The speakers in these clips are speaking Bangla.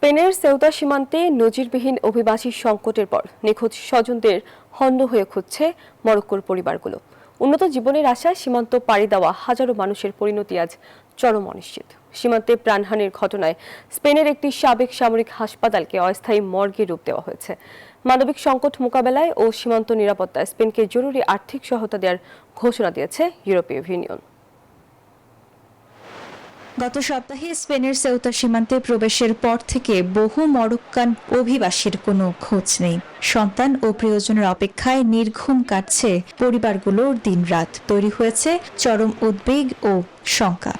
স্পেনের সেউতা সীমান্তে নজিরবিহীন অভিবাসী সংকটের পর নিখোঁজ স্বজনদের হন্য হয়ে খুঁজছে মরক্কোর পরিবারগুলো। উন্নত জীবনের আশায় সীমান্ত পাড়ি দেওয়া হাজারো মানুষের পরিণতি আজ চরম অনিশ্চিত। সীমান্তে প্রাণহানির ঘটনায় স্পেনের একটি সাবেক সামরিক হাসপাতালকে অস্থায়ী মর্গে রূপ দেওয়া হয়েছে। মানবিক সংকট মোকাবেলায় ও সীমান্ত নিরাপত্তায় স্পেনকে জরুরি আর্থিক সহায়তা দেওয়ার ঘোষণা দিয়েছে ইউরোপীয় ইউনিয়ন। গত সপ্তাহে স্পেনের সেউতা সীমান্তে প্রবেশের পর থেকে বহু মরক্কান অভিবাসীর কোনো খোঁজ নেই। সন্তান ও প্রিয়জনের অপেক্ষায় নির্ঘুম কাটছে পরিবারগুলোর দিনরাত। তৈরি হয়েছে চরম উদ্বেগ ও শঙ্কা।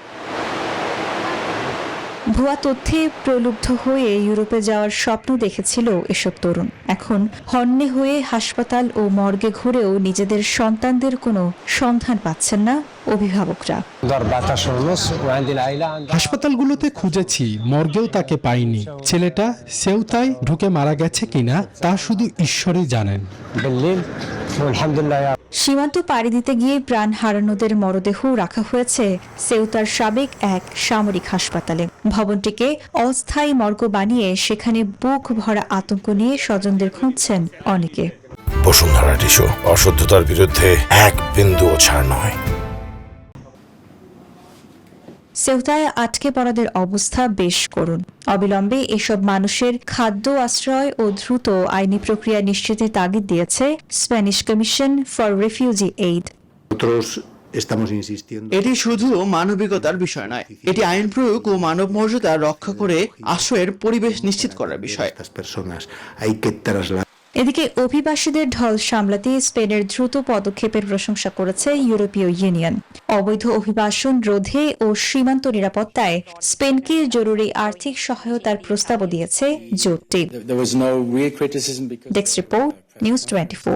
ভুয়া তথ্যে প্রলুব্ধ হয়ে ইউরোপে যাওয়ার স্বপ্ন দেখেছিল এসব তরুণ। এখন হন্যে হয়ে হাসপাতাল ও মর্গে ঘুরেও নিজেদের সন্তানদের কোনো সন্ধান পাচ্ছেন না অভিভাবকরা। হাসপাতালগুলোতে খুঁজেছি, মর্গেও তাকে পাইনি। ছেলেটা সেউতায় ঢুকে মারা গেছে কিনা তা শুধু ঈশ্বরই জানেন। সীমান্ত পাড়ি দিতে গিয়ে প্রাণ হারানোদের মরদেহ রাখা হয়েছে সেউতার সাবেক এক সামরিক হাসপাতালে। ভবনটিকে অস্থায়ী মর্গ বানিয়ে সেখানে বুক ভরা আতঙ্ক নিয়ে স্বজনদের খুঁজছেন অনেকে। বসুন্ধরা টিস্যু, অশুদ্ধতার বিরুদ্ধে এক বিন্দুও ছাড় নয়। সেউতায় আটকে পড়াদের অবস্থা বেশ করুণ। অবিলম্বে এসব মানুষের খাদ্য, আশ্রয় ও দ্রুত আইনি প্রক্রিয়া নিশ্চিতের তাগিদ দিয়েছে Spanish commission for refugee aid. এটি শুধু মানবিকতার বিষয় নয়, এটি আইন প্রয়োগ ও মানব মর্যাদা রক্ষা করে আশ্রয়ের পরিবেশ নিশ্চিত করার বিষয়। এদিকে অভিবাসীদের ঢল সামলাতে স্পেনের দ্রুত পদক্ষেপের প্রশংসা করেছে ইউরোপীয় ইউনিয়ন। অবৈধ অভিবাসন রোধে ও সীমান্ত নিরাপত্তায় স্পেনকে জরুরি আর্থিক সহায়তার প্রস্তাবও দিয়েছে জোটটি। Desk report, news 24।